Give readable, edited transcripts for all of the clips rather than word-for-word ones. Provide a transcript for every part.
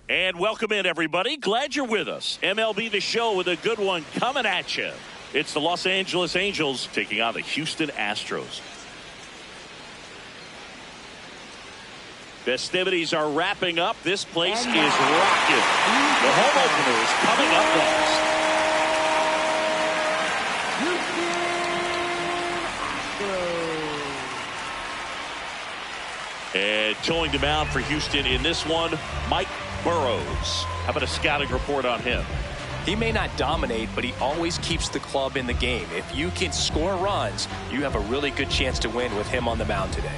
And welcome in, everybody. Glad you're with us. MLB The Show with a good one coming at you. It's the Los Angeles Angels taking on the Houston Astros. Festivities are wrapping up. This place is rocking. The home opener is coming up next. And towing the mound for Houston in this one, Mike Burrows. How about a scouting report on him? He may not dominate, but he always keeps the club in the game. If you can score runs, you have a really good chance to win with him on the mound today.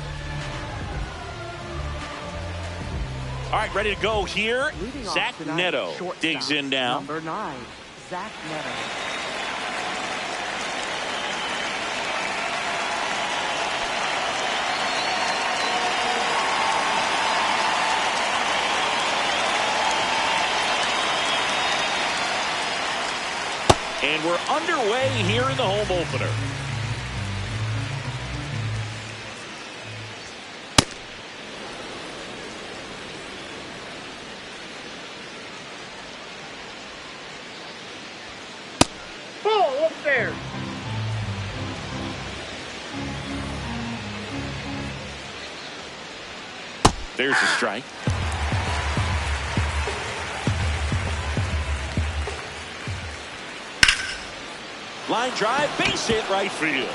All right, ready to go here. Zach Neto digs in now. Number 9, Zach Neto. And we're underway here in the home opener. Ball up there. There's a strike. Line drive, base hit, right field.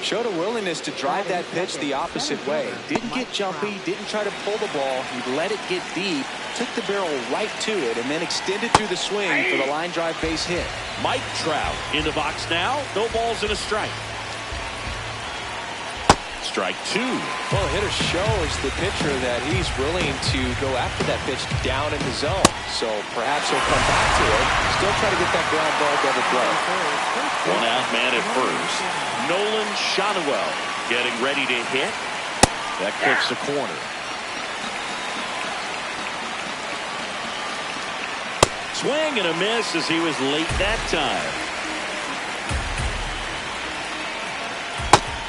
Showed a willingness to drive that pitch the opposite way. Didn't get jumpy, didn't try to pull the ball. He let it get deep, took the barrel right to it, and then extended through the swing for the line drive base hit. Mike Trout in the box now. No balls and a strike. Strike 2. Well, the hitter shows the pitcher that he's willing to go after that pitch down in the zone. So perhaps he'll come back to it. Still try to get that ground ball double play. One out man at first. Nolan Shotwell getting ready to hit. That clips the corner. Swing and a miss as he was late that time.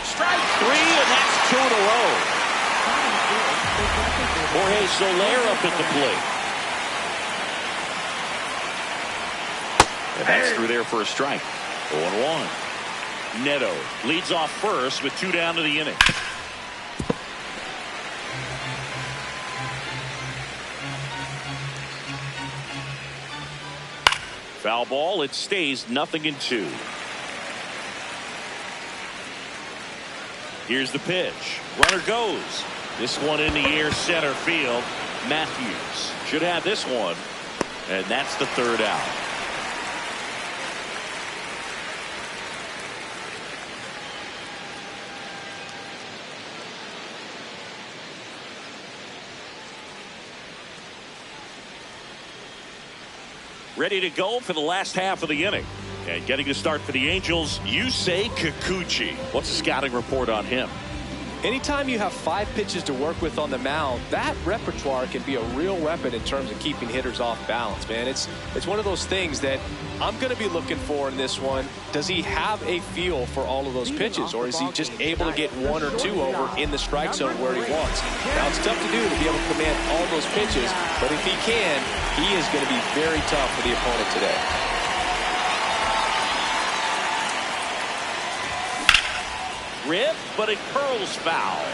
Strike 3, and that's 2 in a row. Jorge Soler up at the plate. And that's through there for a strike. 0-1. Neto leads off first with 2 down to the inning. Foul ball. It stays 0-2. Here's the pitch. Runner goes. This one in the air, center field. Matthews should have this one, and that's the 3rd out. Ready to go for the last half of the inning. And getting to start for the Angels, Yusei Kikuchi. What's the scouting report on him? Anytime you have 5 pitches to work with on the mound, that repertoire can be a real weapon in terms of keeping hitters off balance, man. It's one of those things that I'm going to be looking for in this one. Does he have a feel for all of those pitches, or is he just able to get 1 or 2 over in the strike zone where he wants? Now, it's tough to do to be able to command all those pitches, but if he can, he is going to be very tough for the opponent today. Rip, but it curls foul.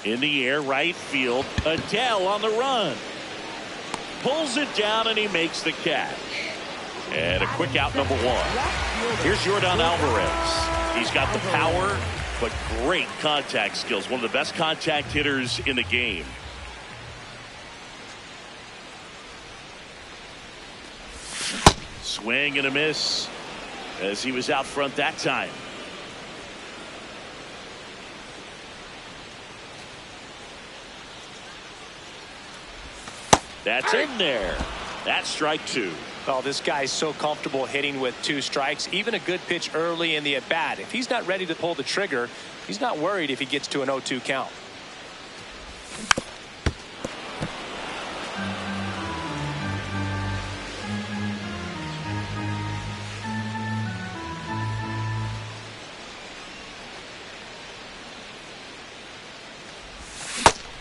In the air, right field. Adele on the run. Pulls it down, and he makes the catch. And a quick out, number 1. Here's Yordan Alvarez. He's got the power, but great contact skills. One of the best contact hitters in the game. Swing and a miss as he was out front that time. That's in there. That's strike 2. Oh, this guy's so comfortable hitting with 2 strikes. Even a good pitch early in the at-bat. If he's not ready to pull the trigger, he's not worried if he gets to an 0-2 count.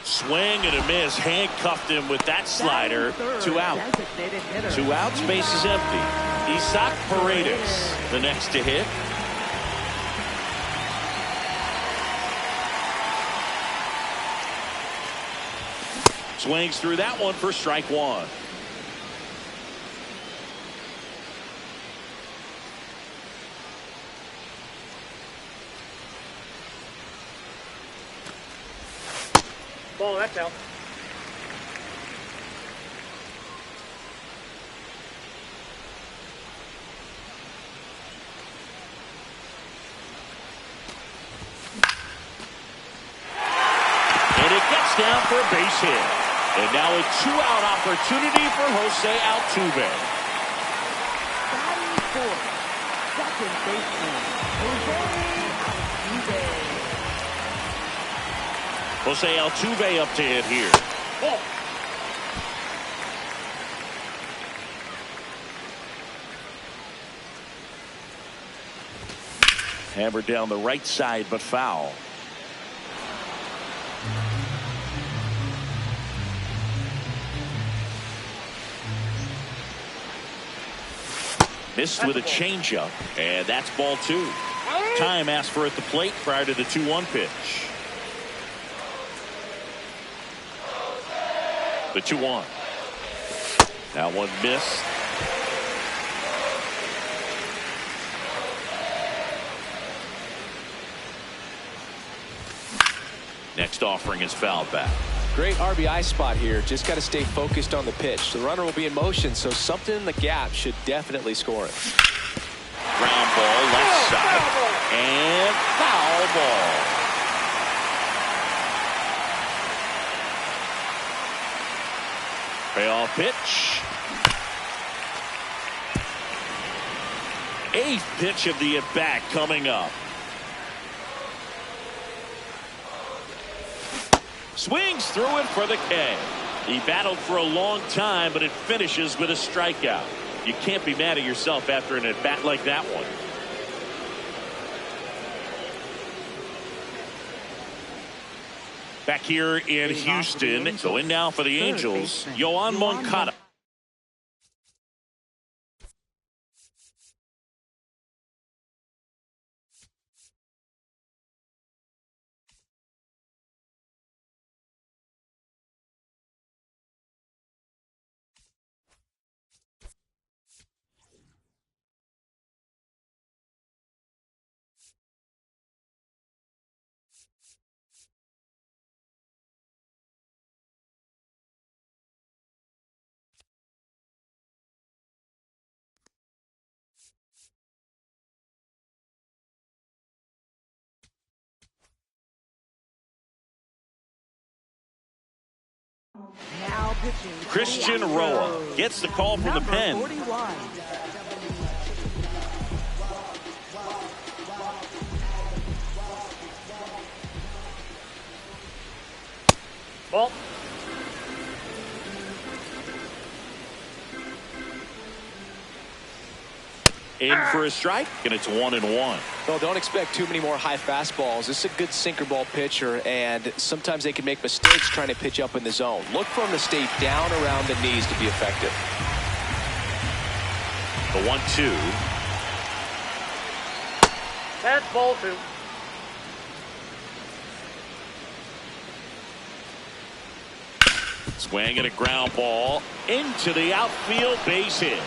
Swing and a miss. Handcuffed him with that slider. 2 out. 2 outs. Base is empty. Isaac Paredes, the next to hit. Swings through that one for strike 1. Ball, that's out. And it gets down for a base hit. And now a 2-out opportunity for Jose Altuve. Batting fourth, second baseman, Jose Altuve up to hit here. Ball. Hammered down the right side, but foul. Missed with a changeup, and that's ball 2. Time asked for at the plate prior to the 2-1 pitch. The 2-1. That one missed. Next offering is fouled back. Great RBI spot here. Just got to stay focused on the pitch. The runner will be in motion, so something in the gap should definitely score it. Ground ball left side. And foul ball. Payoff pitch. 8th pitch of the at-bat coming up. Swings through it for the K. He battled for a long time, but it finishes with a strikeout. You can't be mad at yourself after an at-bat like that one. Back here in Houston, so in now for the Angels, Yoan Moncada. Now pitching. Christian Roa gets the call from the pen. 41. Ball. In for a strike, and it's 1-1. Well, don't expect too many more high fastballs. This is a good sinker ball pitcher, and sometimes they can make mistakes trying to pitch up in the zone. Look for him to stay down around the knees to be effective. The 1-2. That's ball 2. Swing and a ground ball into the outfield, base hit.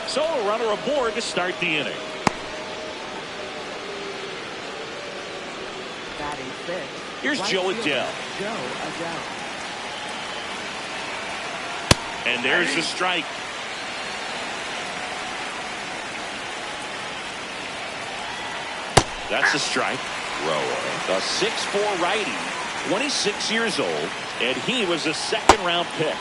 So a runner aboard to start the inning. Batting 6. Here's Right Joe fielder, Adele. Joe Adele. And there's the strike. That's a strike. Roa, the 6'4" righty, 26 years old, and he was a second-round pick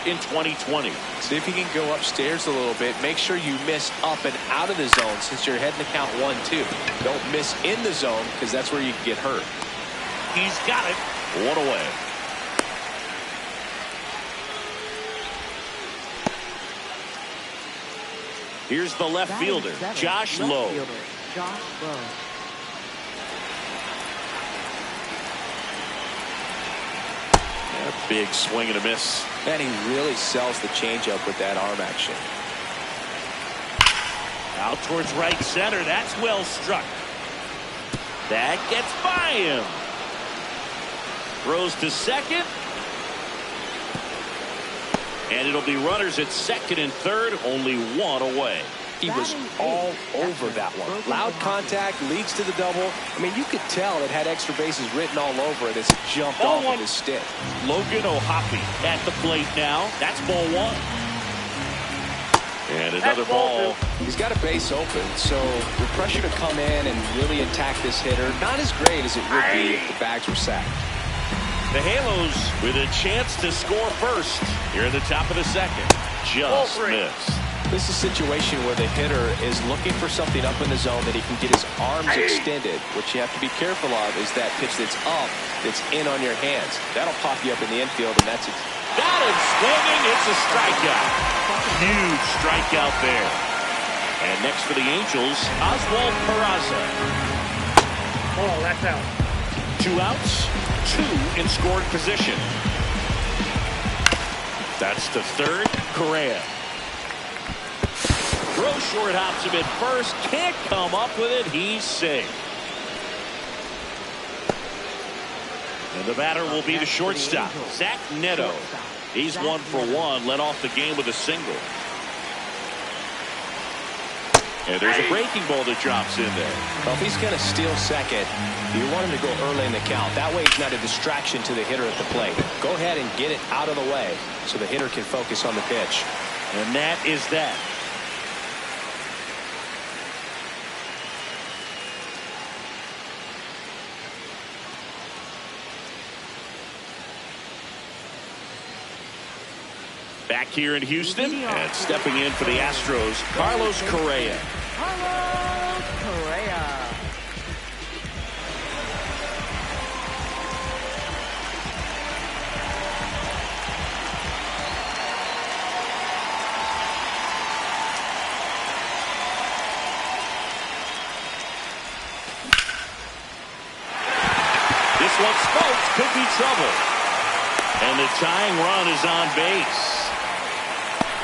in 2020. See if you can go upstairs a little bit. Make sure you miss up and out of the zone since you're heading to count 1-2. Don't miss in the zone because that's where you can get hurt. He's got it. 1 away. Here's the left Batting fielder, 7. Josh Left Lowe. fielder, Josh Lowe. A big swing and a miss. And he really sells the changeup with that arm action. Out towards right center. That's well struck. That gets by him. Throws to second. And it'll be runners at second and third. Only 1 away. He was all over that one. Loud contact, leads to the double. I mean, you could tell it had extra bases written all over it as it jumped off of his stick. Logan O'Hoppe at the plate now. That's ball 1. And another ball. He's got a base open, so the pressure to come in and really attack this hitter, not as great as it would be if the bags were sacked. The Halos with a chance to score first here at the top of the second. Just missed. This is a situation where the hitter is looking for something up in the zone that he can get his arms extended. What you have to be careful of is that pitch that's up, that's in on your hands. That'll pop you up in the infield, and that's it. Got it swinging. It's a strikeout. Huge strikeout there. And next for the Angels, Oswald Peraza. Oh, that's out. 2 outs, 2 in scoring position. That's to third, Correa. Throw short, hops him at first. Can't come up with it. He's safe. And the batter will be the shortstop, Zach Neto. He's 1 for 1. Led off the game with a single. And there's a breaking ball that drops in there. Well, if he's going to steal second, you want him to go early in the count. That way it's not a distraction to the hitter at the plate. Go ahead and get it out of the way so the hitter can focus on the pitch. And that is that. Back here in Houston, and stepping in for the Astros, Carlos Correa. Carlos Correa. This one smoke could be trouble. And the tying run is on base.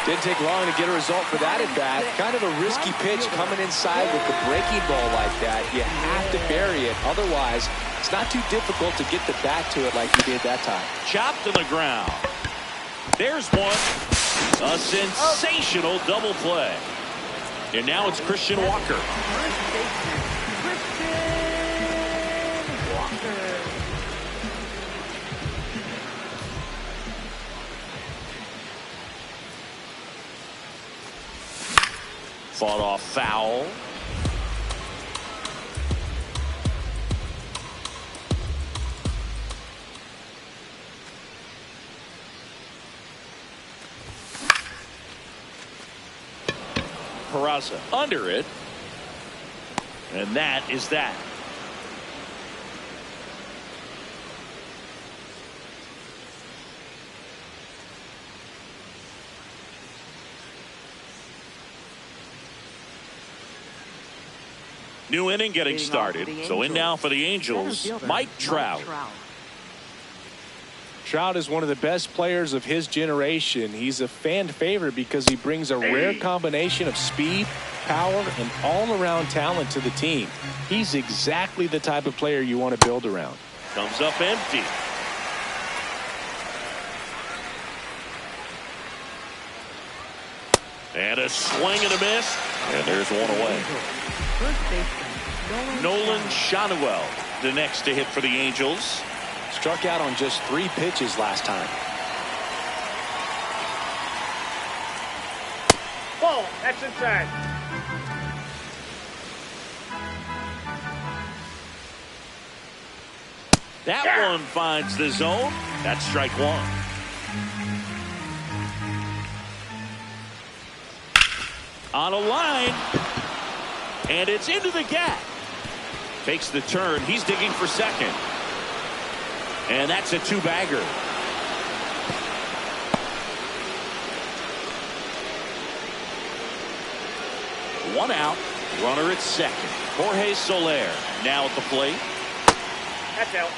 Didn't take long to get a result for that at bat. Kind of a risky pitch coming inside with the breaking ball like that. You have to bury it. Otherwise, it's not too difficult to get the bat to it like you did that time. Chopped to the ground. There's one. A sensational double play. And now it's Christian Walker. Fought off foul. Peraza under it. And that is that. New inning getting started. So in now for the Angels, Mike Trout. Trout is one of the best players of his generation. He's a fan favorite because he brings a rare combination of speed, power, and all-around talent to the team. He's exactly the type of player you want to build around. Comes up empty. And a swing and a miss. And there's one away. Nolan Schanuel, the next to hit for the Angels. Struck out on just 3 pitches last time. Ball, that's inside. That one finds the zone. That's strike one. On a line. And it's into the gap. Takes the turn. He's digging for second. And that's a 2-bagger. One out. Runner at second. Jorge Soler now at the plate. That's out.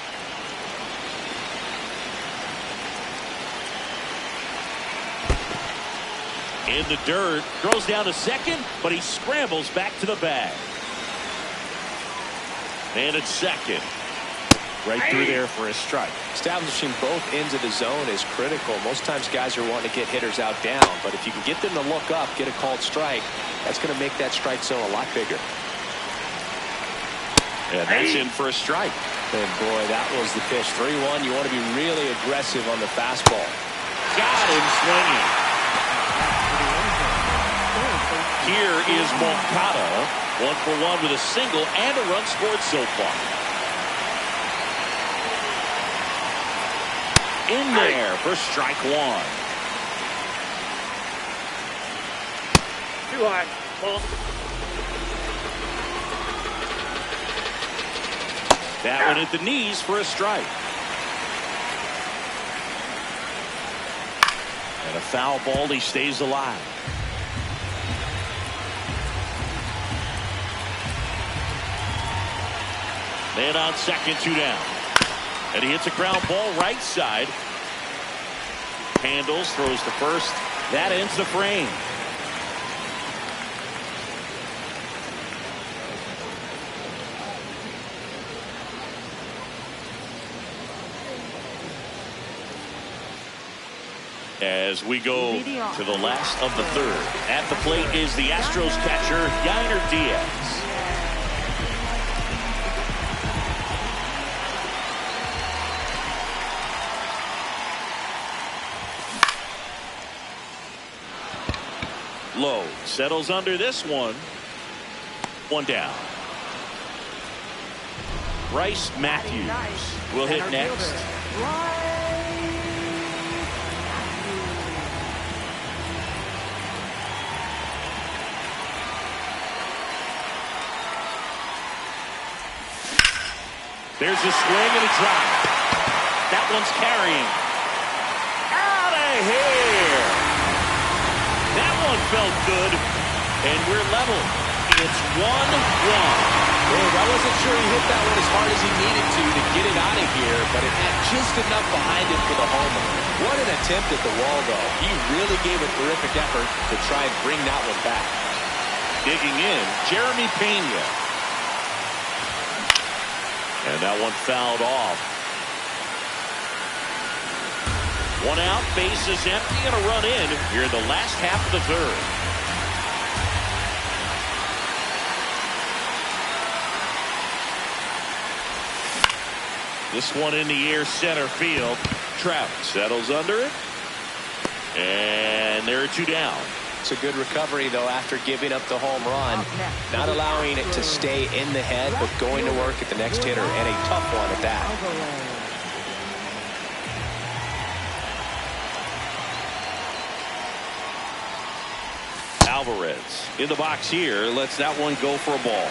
In the dirt. Throws down to second, but he scrambles back to the bag. And it's second. Right through there for a strike. Establishing both ends of the zone is critical. Most times guys are wanting to get hitters out down, but if you can get them to look up, get a called strike, that's going to make that strike zone a lot bigger. And that's in for a strike. And boy, that was the pitch. 3-1. You want to be really aggressive on the fastball. Got him swinging. Here is Moncada. 1 for 1 with a single and a run scored so far. In there for strike one. Too high. Ball. That one at the knees for a strike. And a foul ball. He stays alive. Man on second, 2 down. And he hits a ground ball right side. Handles, throws to first. That ends the frame. As we go to the last of the third. At the plate is the Astros catcher, Yainer Diaz. Low settles under this one. 1 down. Bryce Matthews will hit next. There's a swing and a drop. That one's carrying. Out of here. That one felt good. And we're level. It's 1-1. I wasn't sure he hit that one as hard as he needed to get it out of here, but it had just enough behind it for the homer. What an attempt at the wall, though. He really gave a terrific effort to try and bring that one back. Digging in, Jeremy Pena. And that one fouled off. One out, base is empty, and a run in here in the last half of the third. This one in the air, center field. Trout settles under it. And there are two down. It's a good recovery, though, after giving up the home run. Not allowing it to stay in the head, but going to work at the next hitter, and a tough one at that. Alvarez in the box here. Lets that one go for a ball.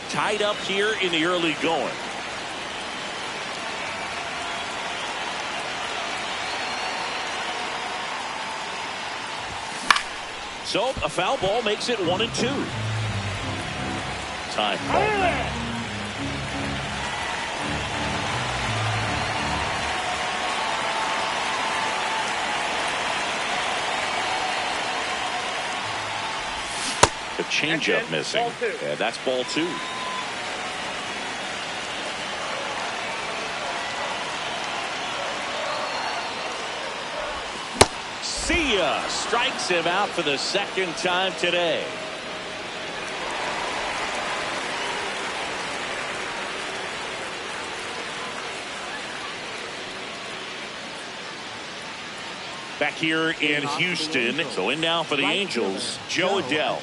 Tied up here in the early going. So a foul ball makes it 1-2. Time ball. The changeup missing. Yeah, that's ball two. See ya. Strikes him out for the second time today. Back here in Houston. So in now for the Angels, Joe Adele.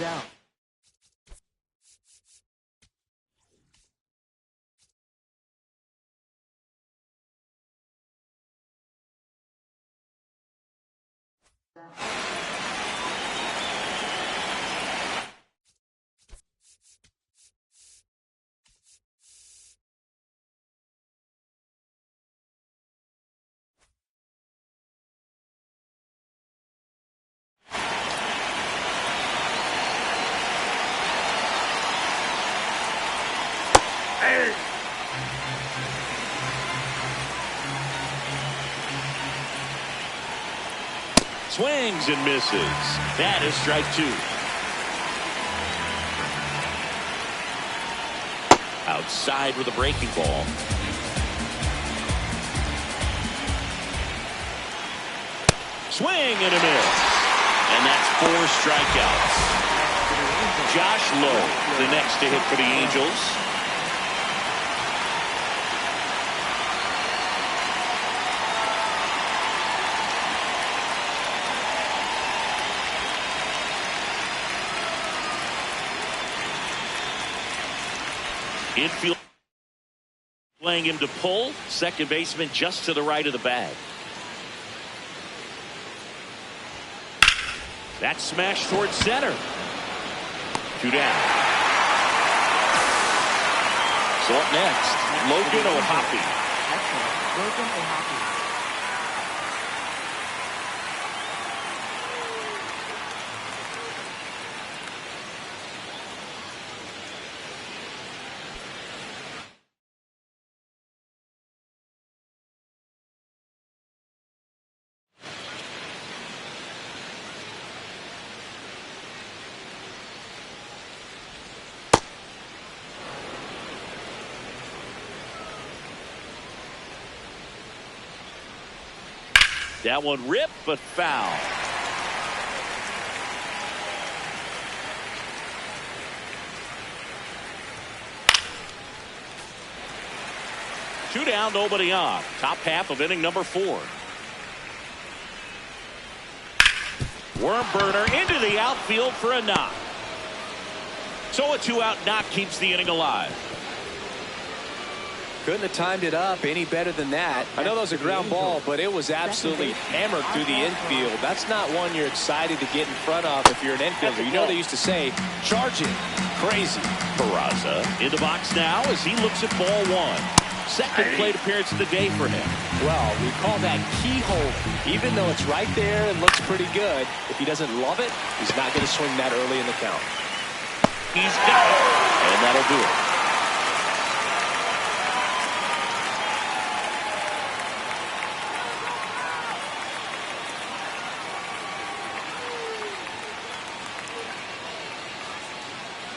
Swings and misses. That is strike two. Outside with a breaking ball. Swing and a miss. And that's 4 strikeouts. Josh Lowe, the next to hit for the Angels. Infield playing him to pull. Second baseman just to the right of the bag. That smash towards center. 2 down. So up next, Logan O'Hoppe. Logan O'Hoppe. That one ripped, but foul. Two down, nobody on. Top half of inning number 4. Worm burner into the outfield for a knock. So a 2-out knock keeps the inning alive. Couldn't have timed it up any better than that. I know that was a ground ball, but it was absolutely hammered through the infield. That's not one you're excited to get in front of if you're an infielder. You know they used to say, charge it. Crazy. Peraza in the box now as he looks at ball 1. Second plate appearance of the day for him. Well, we call that keyhole. Even though it's right there and looks pretty good, if he doesn't love it, he's not going to swing that early in the count. He's got it, and that'll do it.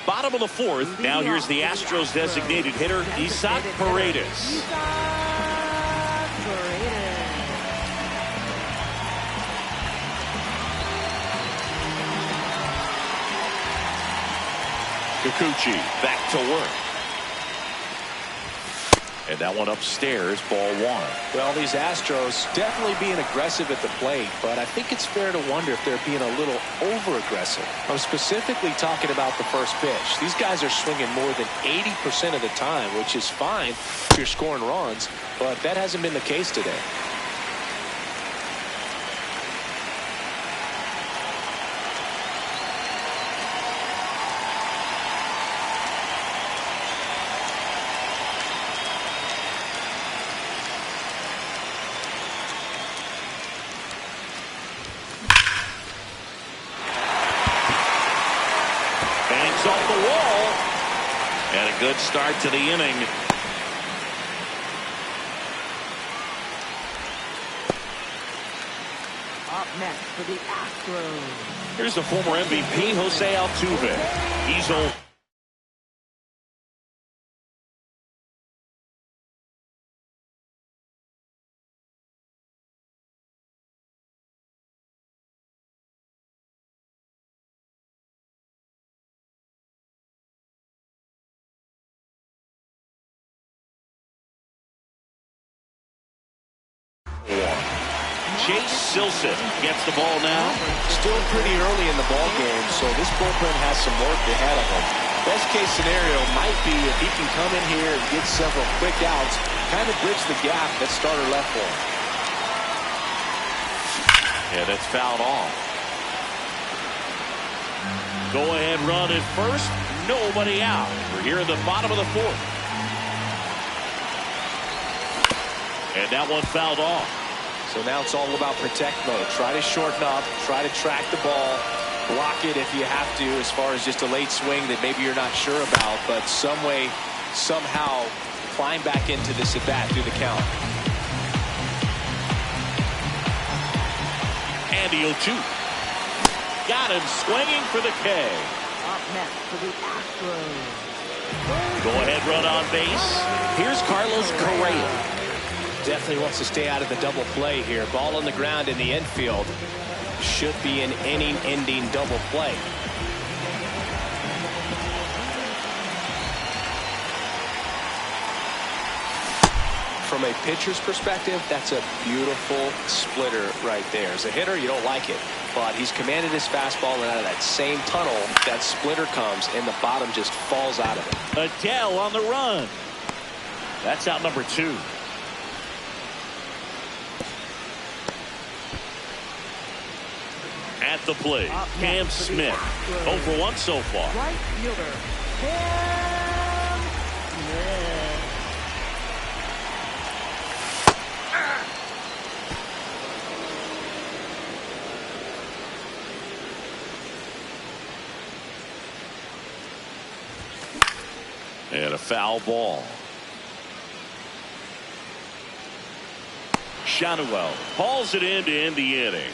Bottom of the fourth. Now here's the Astros designated hitter, Isaac Paredes. Kikuchi back to work. And that one upstairs, ball one. Well, these Astros definitely being aggressive at the plate, but I think it's fair to wonder if they're being a little over-aggressive. I'm specifically talking about the first pitch. These guys are swinging more than 80% of the time, which is fine if you're scoring runs, but that hasn't been the case today. Off the wall. And a good start to the inning. Up next for the Astros. Here's the former MVP, Jose Altuve. He's old. Chase Silseth gets the ball now. Still pretty early in the ball game, so this bullpen has some work ahead of him. Best case scenario might be if he can come in here and get several quick outs, kind of bridge the gap that starter left for him. Yeah, that's fouled off. Go ahead run at first. Nobody out. We're here in the bottom of the fourth. And that one fouled off. So now it's all about protect mode. Try to shorten up, try to track the ball, block it if you have to as far as just a late swing that maybe you're not sure about, but some way, somehow climb back into this at bat through the count. And the 0-2. Got him swinging for the K. Up next for the Astros. Go ahead run on base. Here's Carlos Correa. Definitely wants to stay out of the double play here. Ball on the ground in the infield. Should be an inning-ending double play. From a pitcher's perspective, that's a beautiful splitter right there. As a hitter, you don't like it, but he's commanded his fastball, and out of that same tunnel, that splitter comes, and the bottom just falls out of it. Adele on the run. That's out number 2. At the plate, Cam Smith. 0 for 1 so far. Right fielder, Cam Smith. And a foul ball. Shanuel hauls it in to end the inning.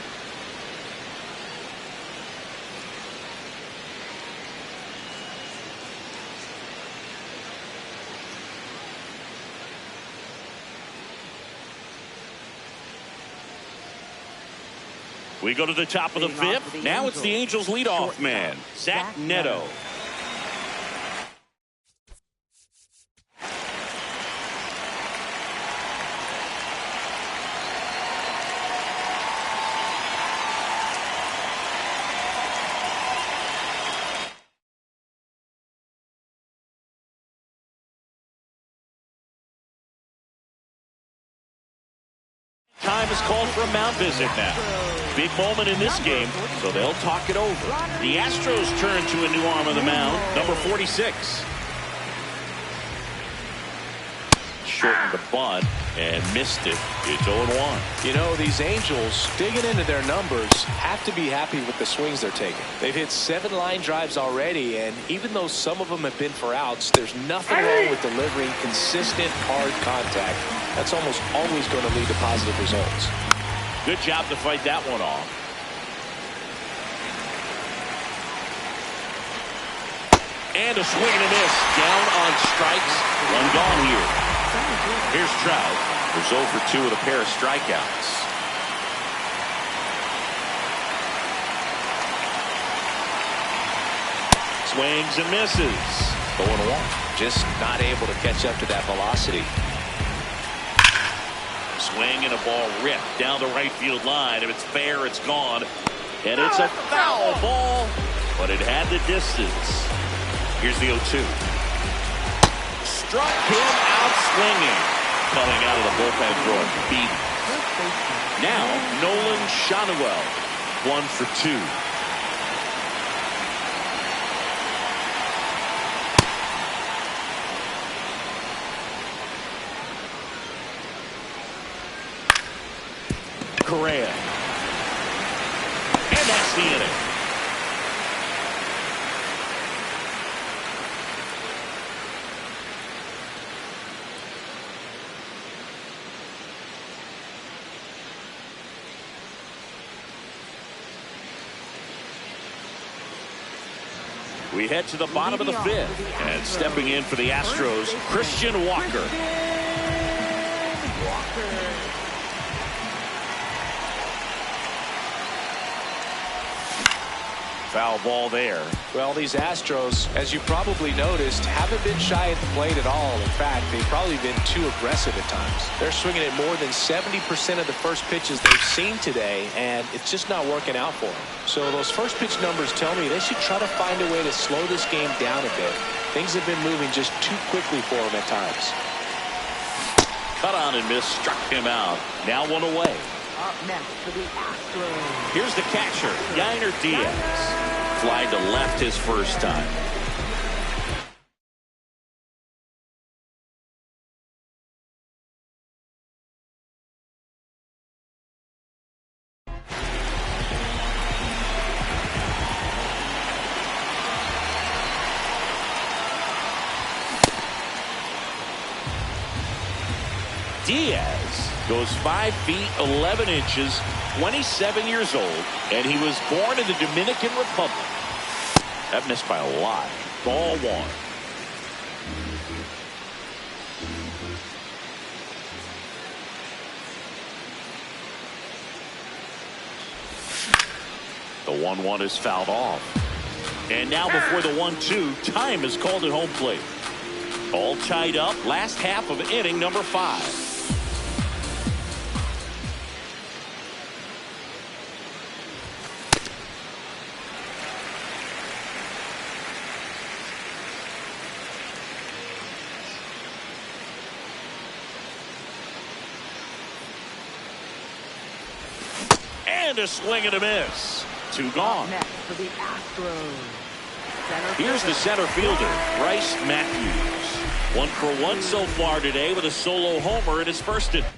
We go to the top of the 5th. Now it's the Angels leadoff man, Zach Neto. Time is called for a mound visit now. Big moment in this game, so they'll talk it over. The Astros turn to a new arm of the mound, number 46. shortened the bunt and missed it. It's 0-1. You know, these Angels, digging into their numbers, have to be happy with the swings they're taking. They've hit 7 line drives already, and even though some of them have been for outs, there's nothing wrong with delivering consistent, hard contact. That's almost always going to lead to positive results. Good job to fight that one off. And a swing and a miss. Down on strikes. One gone here. Here's Trout. There's 0 for 2 with a pair of strikeouts. Swings and misses. 0-1. Just not able to catch up to that velocity. Swing and a ball ripped down the right field line. If it's fair, it's gone. And it's a foul ball, but it had the distance. Here's the 0-2. Struck him out swinging. Coming out of the bullpen for a beat. Now, Nolan Schanuel, 1 for 2. Correa. And that's the inning. We head to the bottom of the 5th, and stepping in for the Astros, Christian Walker. Foul ball there. Well, these Astros, as you probably noticed, haven't been shy at the plate at all. In fact, they've probably been too aggressive at times. They're swinging at more than 70% of the first pitches they've seen today, and it's just not working out for them. So those first pitch numbers tell me they should try to find a way to slow this game down a bit. Things have been moving just too quickly for them at times. Cut on and miss, struck him out. Now 1 away. Up next for the Astros. Here's the catcher, Yainer Diaz. Fly to left his first time. Diaz goes 5 feet 11 inches, 27 years old, and he was born in the Dominican Republic. That missed by a lot. Ball 1. The 1-1 is fouled off. And now before the 1-2, time is called at home plate. All tied up, last half of inning number 5. And a swing and a miss. 2 gone. Next for the Astros. Here's the center fielder, Bryce Matthews. 1 for 1 so far today with a solo homer in his first inning.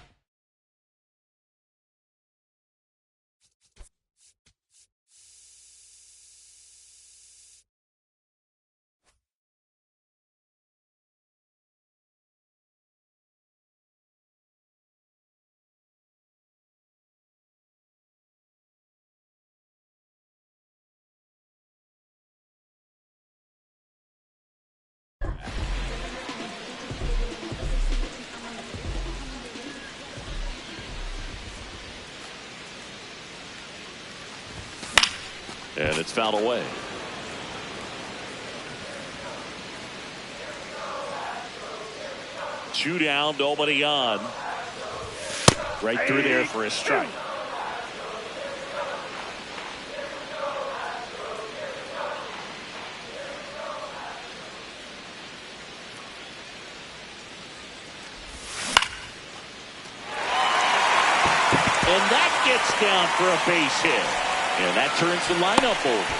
And it's fouled away. Two down, nobody on. Right through there for a strike. And that gets down for a base hit. And that turns the lineup over.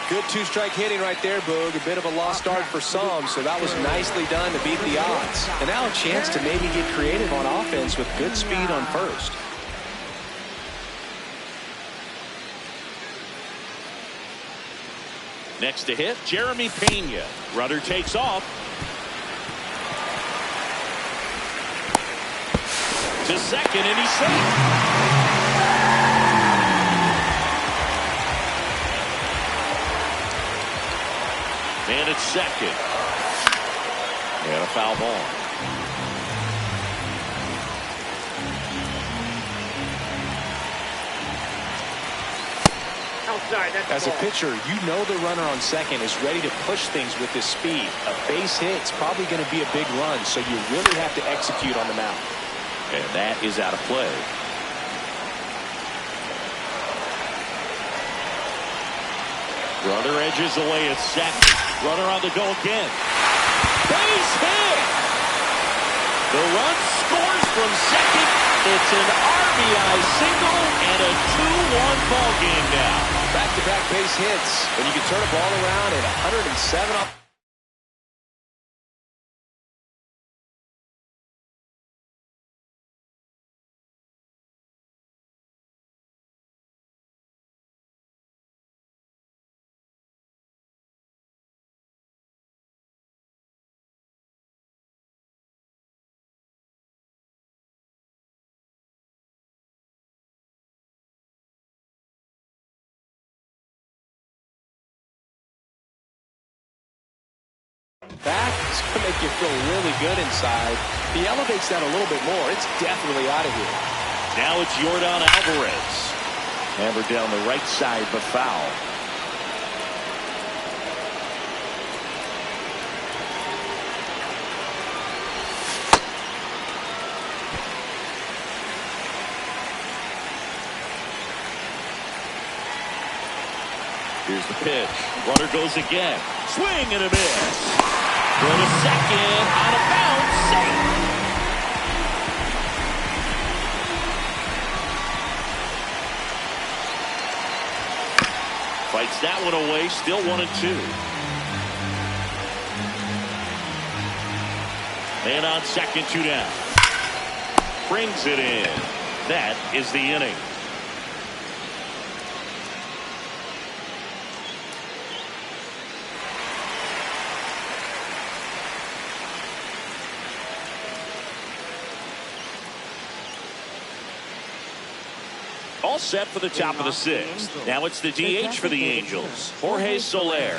Good two-strike hitting right there, Boog. A bit of a lost start for some, so that was nicely done to beat the odds. And now a chance to maybe get creative on offense with good speed on first. Next to hit, Jeremy Pena. Runner takes off. To second, and he's safe. And it's second. And a foul ball. Outside, that's As a pitcher, you know the runner on second is ready to push things with his speed. A base hit's probably going to be a big run, so you really have to execute on the mound. And that is out of play. Runner edges away at second. Runner on the go again. Base hit! The run scores from second. It's an RBI single and a 2-1 ball game now. Back-to-back base hits. When you can turn a ball around at 107 off. Back is going to make you feel really good inside. He elevates that a little bit more. It's definitely out of here. Now it's Yordan Alvarez. Hammered down the right side, but foul. Here's the pitch. Runner goes again. Swing and a miss. Go to second, out of bounds, safe. Fights that one away, still 1-2. And on second, 2 down. Brings it in. That is the inning. All set for the top of the 6th. Now it's the DH for the Angels, Jorge Soler.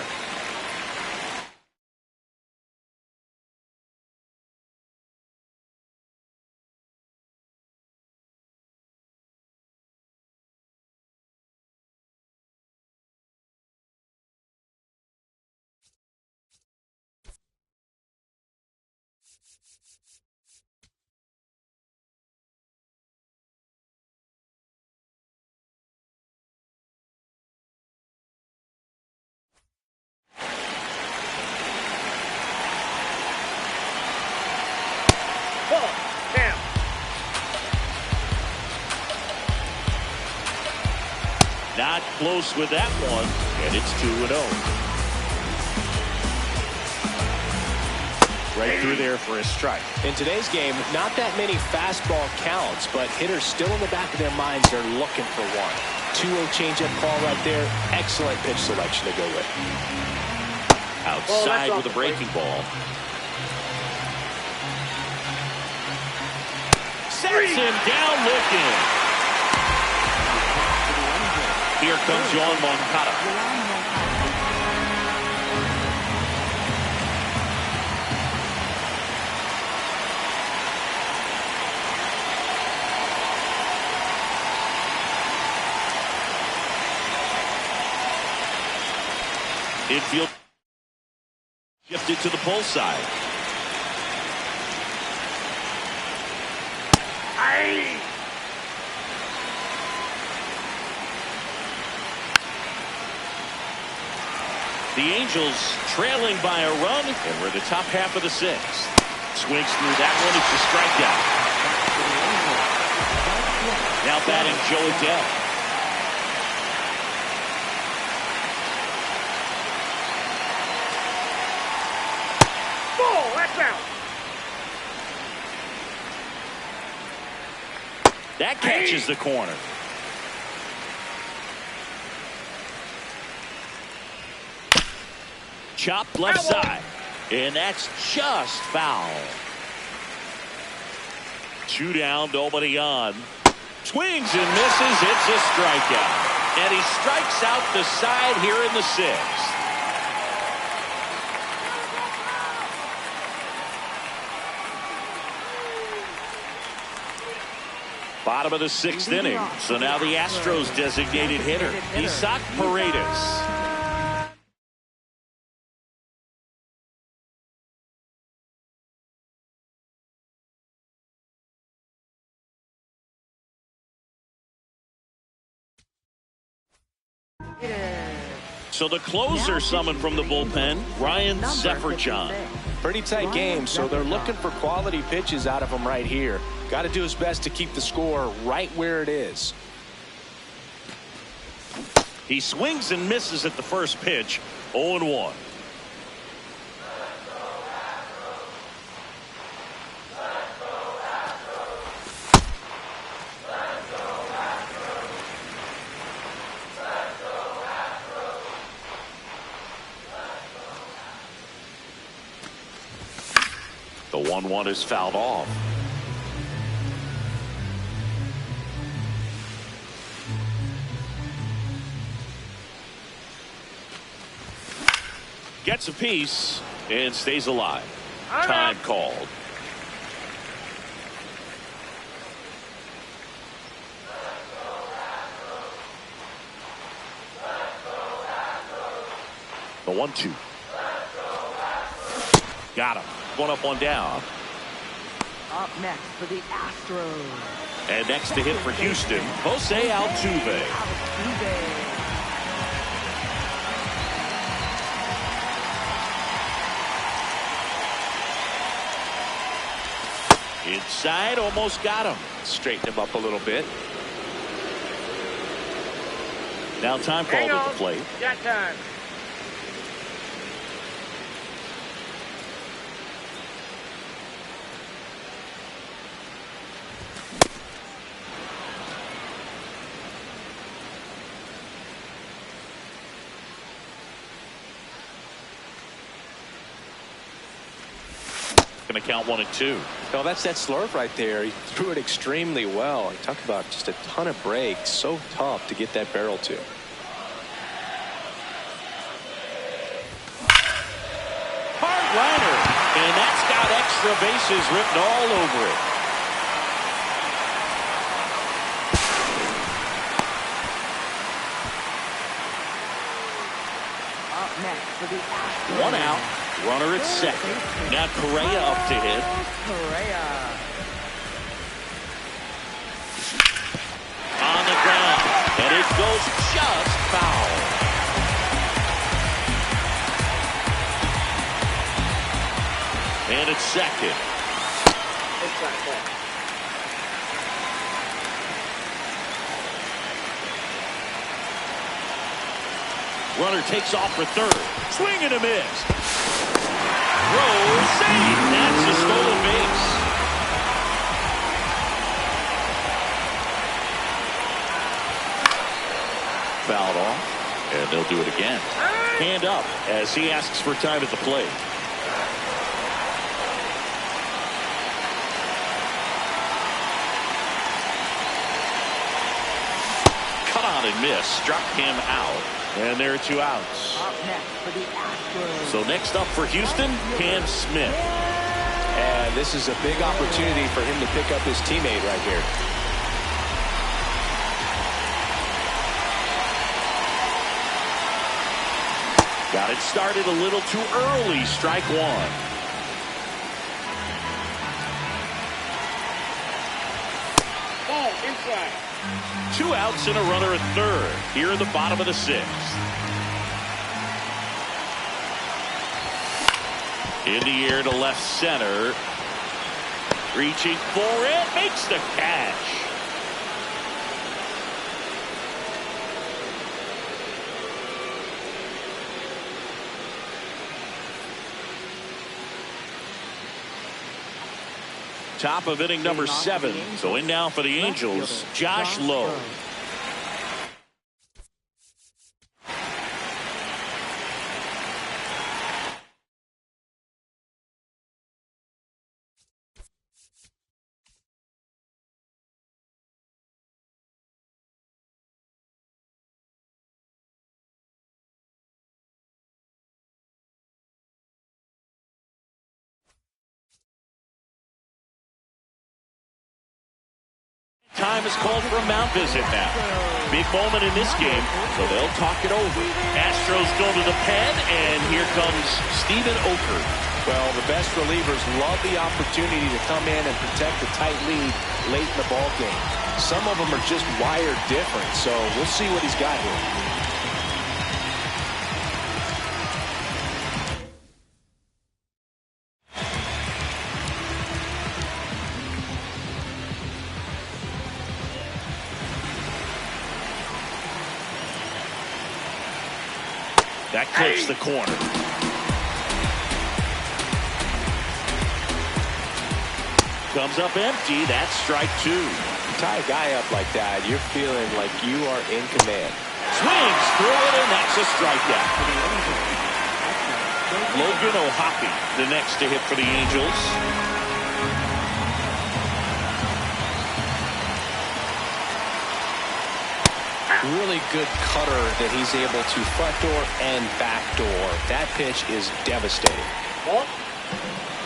Not close with that one, and it's 2-0. Right through there for a strike. In today's game, not that many fastball counts, but hitters still in the back of their minds are looking for one. 2-0 changeup call right there. Excellent pitch selection to go with. Outside with a breaking ball. Sets him down looking. Here comes Yoan Moncada. Infield shifted to the pull side. The Angels trailing by a run, and we're in the top half of the 6th. Swings through that one. It's a strikeout. Now batting Joe Adell. That's out. That catches the corner. Chopped left side. And that's just foul. 2 down, nobody on. Swings and misses. It's a strikeout. And he strikes out the side here in the 6th. Bottom of the 6th inning. So now the Astros designated hitter, Isaac Paredes. So the closer summoned from the bullpen, Ryan Sefferjohn. Pretty tight game, so they're looking for quality pitches out of him right here. Got to do his best to keep the score right where it is. He swings and misses at the first pitch. 0-1. The 1-1 is fouled off. Gets a piece and stays alive. Time called. The 1-2. Got him. 1 up, 1 down. Up next for the Astros. And next to hit for Houston, Jose Altuve. Inside, almost got him. Straighten him up a little bit. Now time called at the plate. Got time. Going to count 1 and 2. No, that's that slurve right there. He threw it extremely well. He talked about just a ton of breaks. So tough to get that barrel to. Hard liner. And that's got extra bases written all over it. Up next for the Astros. 1 out. Runner at second. Now Correa up to hit. Correa. On the ground. And it goes just foul. And it's second. Inside ball. Runner takes off for third. Swing and a miss. Throw, save. That's a stolen base. Fouled off, and they'll do it again. Hand up as he asks for time at the plate. Cut on and miss. Struck him out. And there are 2 outs. Up next for the Astros. So next up for Houston, Cam Smith. And this is a big opportunity for him to pick up his teammate right here. Got it started a little too early. Strike 1. Ball inside. 2 outs and a runner at third. Here in the bottom of the 6th. In the air to left center. Reaching for it. Makes the catch. Top of inning number 7. So in now for the Angels, Josh Lowe. Time is called for a mound visit now. Big moment in this game, so they'll talk it over. Astros go to the pen, and here comes Steven Oker. Well, the best relievers love the opportunity to come in and protect a tight lead late in the ball game. Some of them are just wired different, so we'll see what he's got here. That clips the corner. Comes up empty. That's strike 2. Tie a guy up like that, you're feeling like you are in command. Swings through it, and that's a strikeout. Logan O'Hoppe, the next to hit for the Angels. Really good cutter that he's able to front door and back door. That pitch is devastating.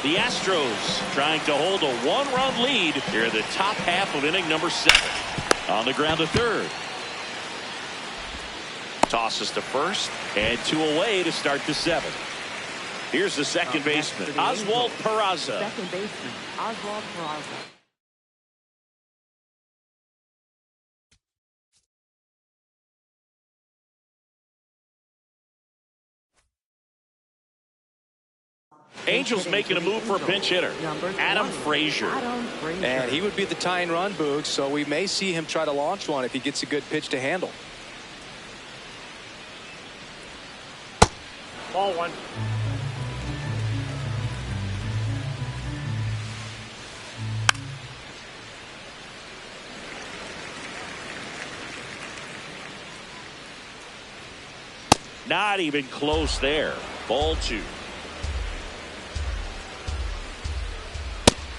The Astros trying to hold a 1-run lead here in the top half of inning number 7. On the ground to third. Tosses to first, and 2 away to start the 7th. Here's the second baseman, Oswald Peraza. Second baseman, Oswald Peraza. Angels making a move for a pinch hitter, Adam Frazier. And he would be the tying run, Boog, so we may see him try to launch one if he gets a good pitch to handle. Ball 1. Not even close there. Ball 2.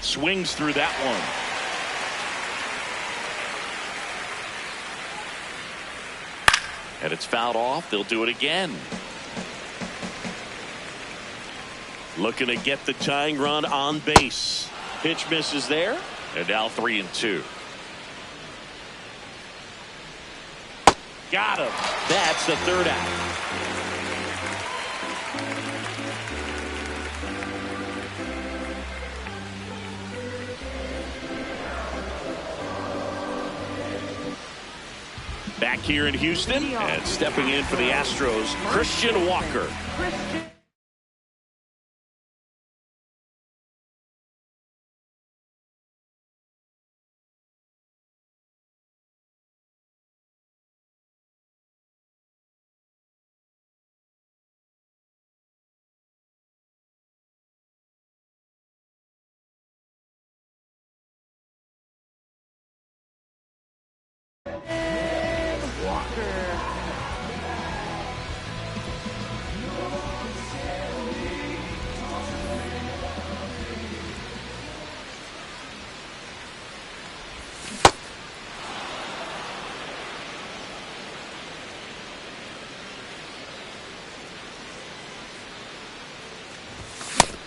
Swings through that one. And it's fouled off. They'll do it again. Looking to get the tying run on base. Pitch misses there. And now 3-2. Got him. That's the third out. Back here in Houston, and stepping in for the Astros, Christian Walker.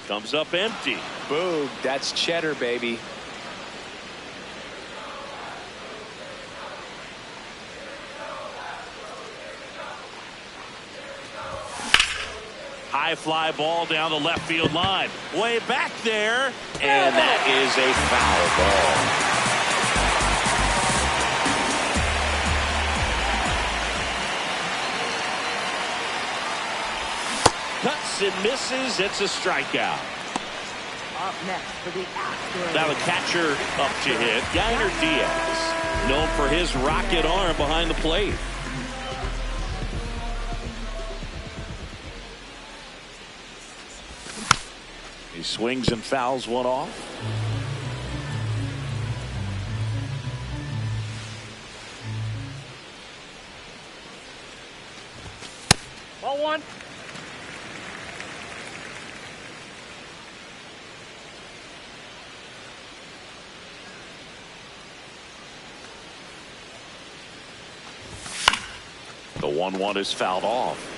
Comes up empty. Boog, that's cheddar, baby. High fly ball down the left field line. Way back there. And that is a foul ball. Cuts and misses. It's a strikeout. Up next for the Astros. Now the catcher up to hit, Yainer Diaz, known for his rocket arm behind the plate. He swings and fouls one off. ball one. The 1-1 is fouled off.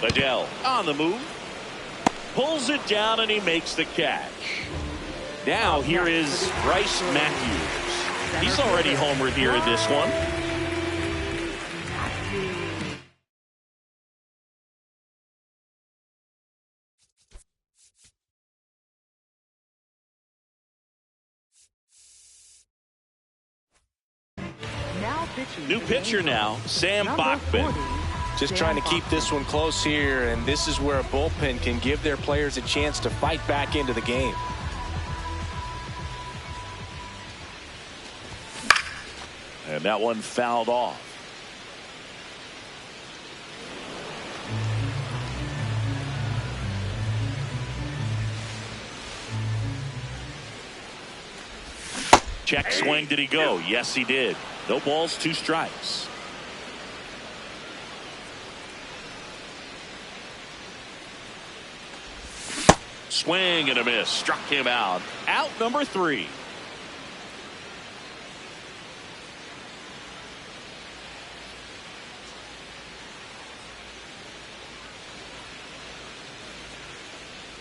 Adele on the move. Pulls it down and he makes the catch. Now here is Bryce Matthews. He's already homered here in this one. New pitcher now, Sam Bachman. Just trying to keep this one close here, and this is where a bullpen can give their players a chance to fight back into the game. And that one fouled off. Check swing. Did he go? Yes, he did. No balls, 2 strikes. Swing and a miss. Struck him out. Out number 3.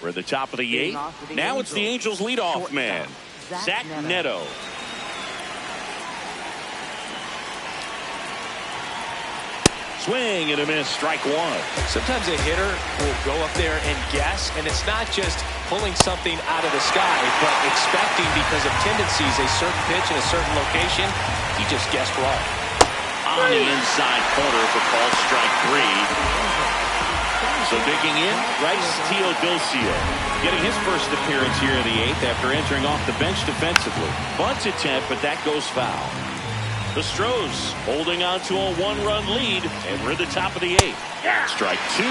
We're at the top of the 8th. Now it's the Angels leadoff man, Zach Neto. Swing and a miss. Strike 1. Sometimes a hitter will go up there and guess, and it's not just pulling something out of the sky, but expecting, because of tendencies, a certain pitch in a certain location. He just guessed wrong. On the inside corner for call strike 3. So digging in, Bryce Teodosio, getting his first appearance here in the 8th after entering off the bench defensively. Bunt attempt, but that goes foul. The Astros holding on to a 1-run lead, and we're at the top of the 8th. Strike 2.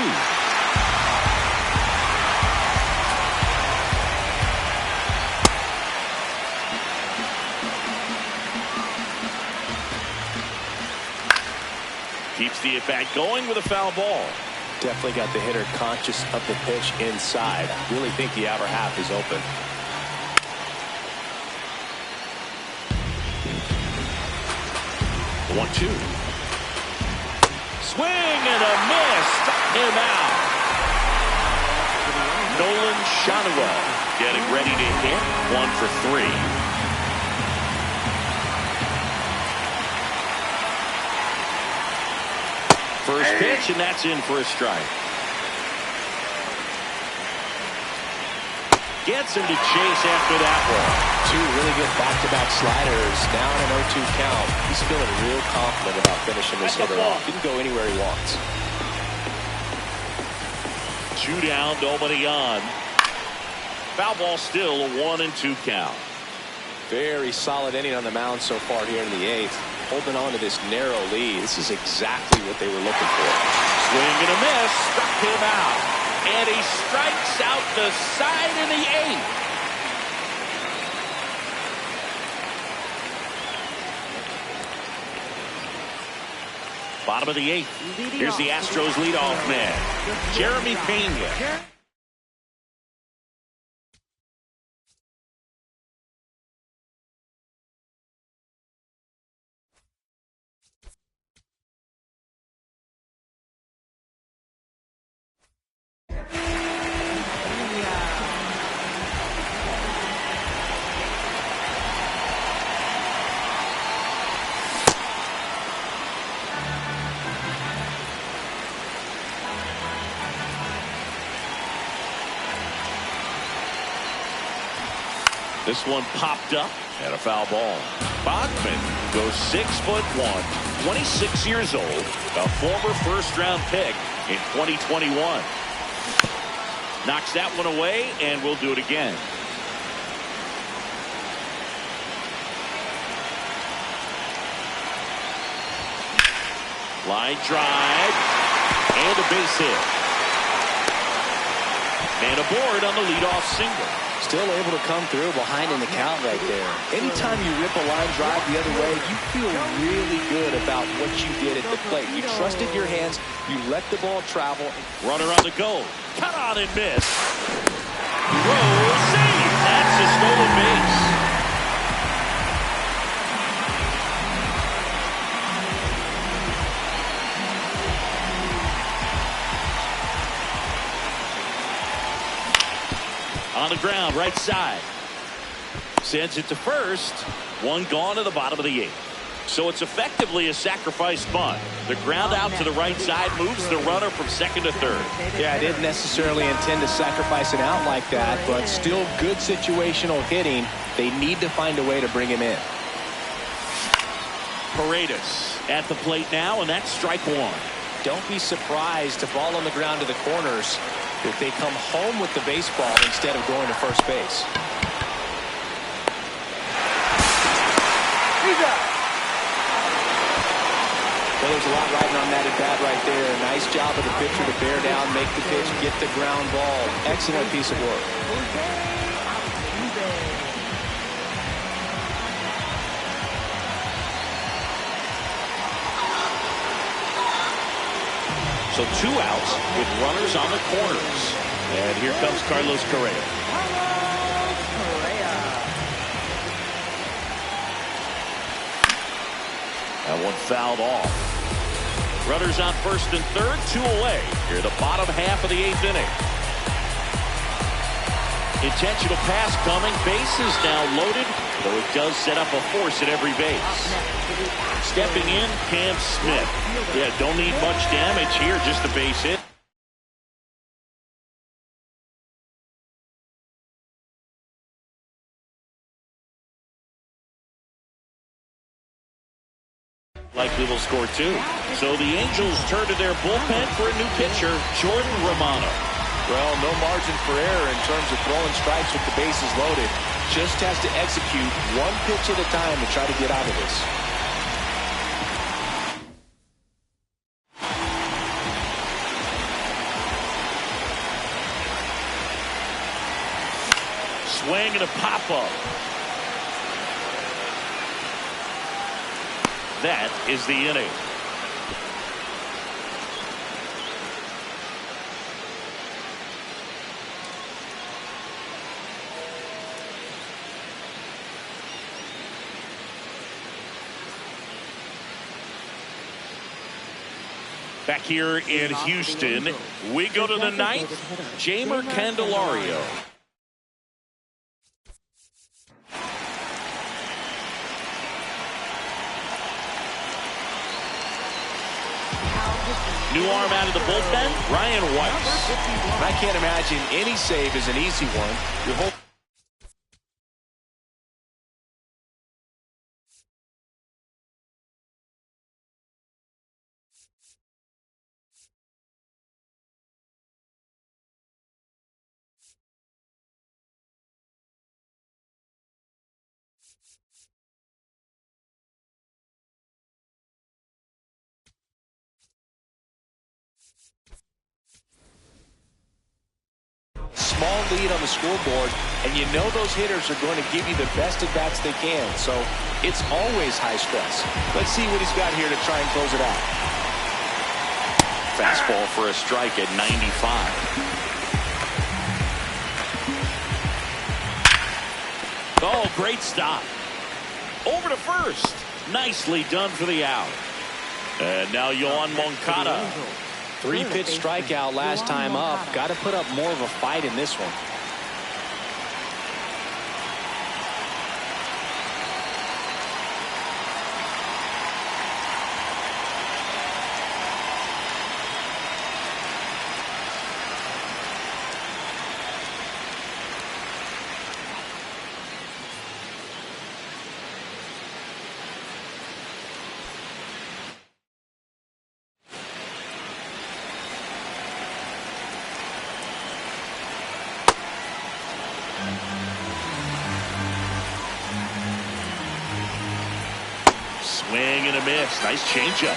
Keeps the at-bat going with a foul ball. Definitely got the hitter conscious of the pitch inside. I really think the outer half is open. The 1-2. Swing and a miss. Struck him out. Nolan Shotwell getting ready to hit. 1 for 3. First pitch, and that's in for a strike. Gets him to chase after that one. 2 really good back-to-back sliders. Now in an 0-2 count. He's feeling real confident about finishing this hitter off. He can go anywhere he wants. 2 down, nobody on. Foul ball still, a 1-2 count. Very solid inning on the mound so far here in the 8th. Holding on to this narrow lead. This is exactly what they were looking for. Swing and a miss. Struck him out. And he strikes out the side in the 8th. Bottom of the 8th. Here's the Astros leadoff man, Jeremy Pena. This one popped up and a foul ball. Bachman goes 6'1", 26 years old, a former first-round pick in 2021. Knocks that one away, and we'll do it again. Line drive and a base hit. And aboard on the leadoff single. Still able to come through behind in the count right there. Anytime you rip a line drive the other way, you feel really good about what you did at the plate. You trusted your hands. You let the ball travel. Runner on the go. Cut on and miss. Throw, save. That's a stolen base. On the ground, right side. Sends it to first. One gone to the bottom of the 8th. So it's effectively a sacrifice bunt. The ground out to the right side moves the runner from second to third. Yeah, I didn't necessarily intend to sacrifice an out like that, but still good situational hitting. They need to find a way to bring him in. Paredes at the plate now, and that's strike one. Don't be surprised to ball on the ground to the corners if they come home with the baseball instead of going to first base. Well, there's a lot riding on that at bat right there. Nice job of the pitcher to bear down, make the pitch, get the ground ball. Excellent piece of work. So 2 outs with runners on the corners. And here comes Carlos Correa. That one fouled off. Runners on first and third, 2 away. Here the bottom half of the 8th inning. Intentional pass coming. Bases now loaded, though it does set up a force at every base. Stepping in, Cam Smith. Yeah, don't need much damage here, just a base hit. Likely will score 2. So the Angels turn to their bullpen for a new pitcher, Jordan Romano. Well, no margin for error in terms of throwing strikes with the bases loaded. Just has to execute one pitch at a time to try to get out of this. Swing and a pop-up. That is the inning. Back here in Houston, we go to the 9th. Jamer Candelario. New arm out of the bullpen, Ryan Weiss. I can't imagine any save is an easy one. Your whole small lead on the scoreboard, and you know those hitters are going to give you the best at bats they can, so it's always high stress. Let's see what he's got here to try and close it out. Fastball for a strike at 95. Oh, great stop. Over to first. Nicely done for the out. And now Yohan Moncada. 3-pitch strikeout last time up. Got to put up more of a fight in this one. Swing and a miss. Nice changeup.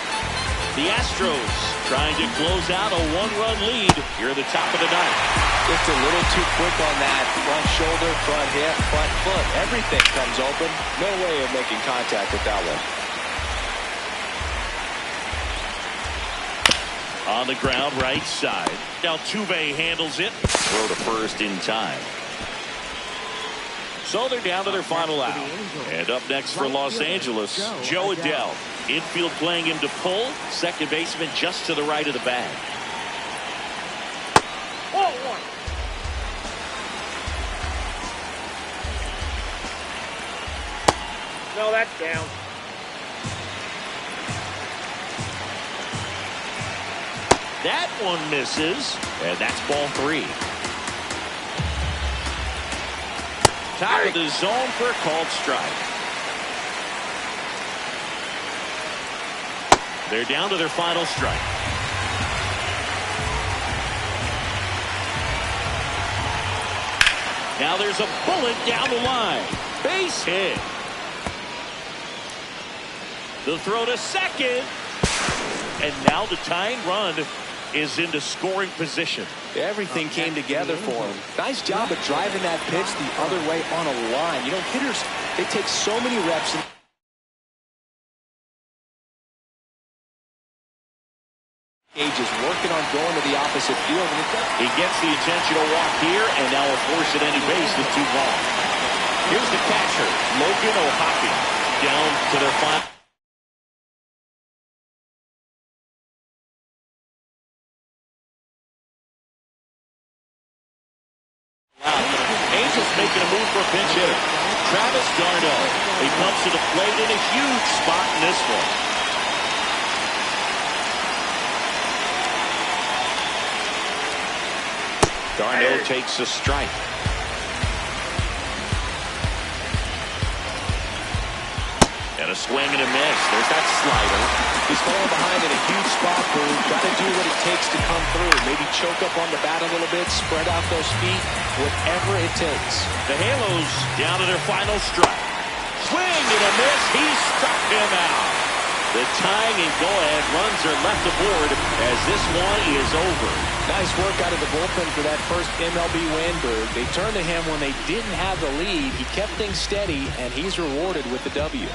The Astros trying to close out a one-run lead here at the top of the ninth. Just a little too quick on that front shoulder, front hip, front foot. Everything comes open. No way of making contact with that one. On the ground, right side. Altuve handles it. Throw to first in time. So they're down to their final out. And up next for Los Angeles, Joe Adell. Infield playing him to pull. Second baseman just to the right of the bag. No, that's down. That one misses, and that's ball 3. Top of the zone for a called strike. They're down to their final strike. Now there's a bullet down the line. Base hit. The throw to second. And now the tying run is into scoring position. Everything came together for him. Nice job of driving that pitch the other way on a line. You know, hitters, they take so many reps. Gage is working on going to the opposite field. He gets the intentional walk here, and now will force at any base with 2 balls. Here's the catcher, Logan O'Hoppe, down to their final. Angels making a move for a pinch hitter. Travis d'Arnaud. He comes to the plate in a huge spot in this one. d'Arnaud takes a strike. And a swing and a miss. There's that slider. He's falling behind in a huge spot, Boone. Got to do what it takes to come through. Maybe choke up on the bat a little bit, spread out those feet, whatever it takes. The Halos down to their final strike. Swing and a miss. He struck him out. The tying and go-ahead runs are left aboard as this one is over. Nice work out of the bullpen for that first MLB win, Boone. They turned to him when they didn't have the lead. He kept things steady, and he's rewarded with the W.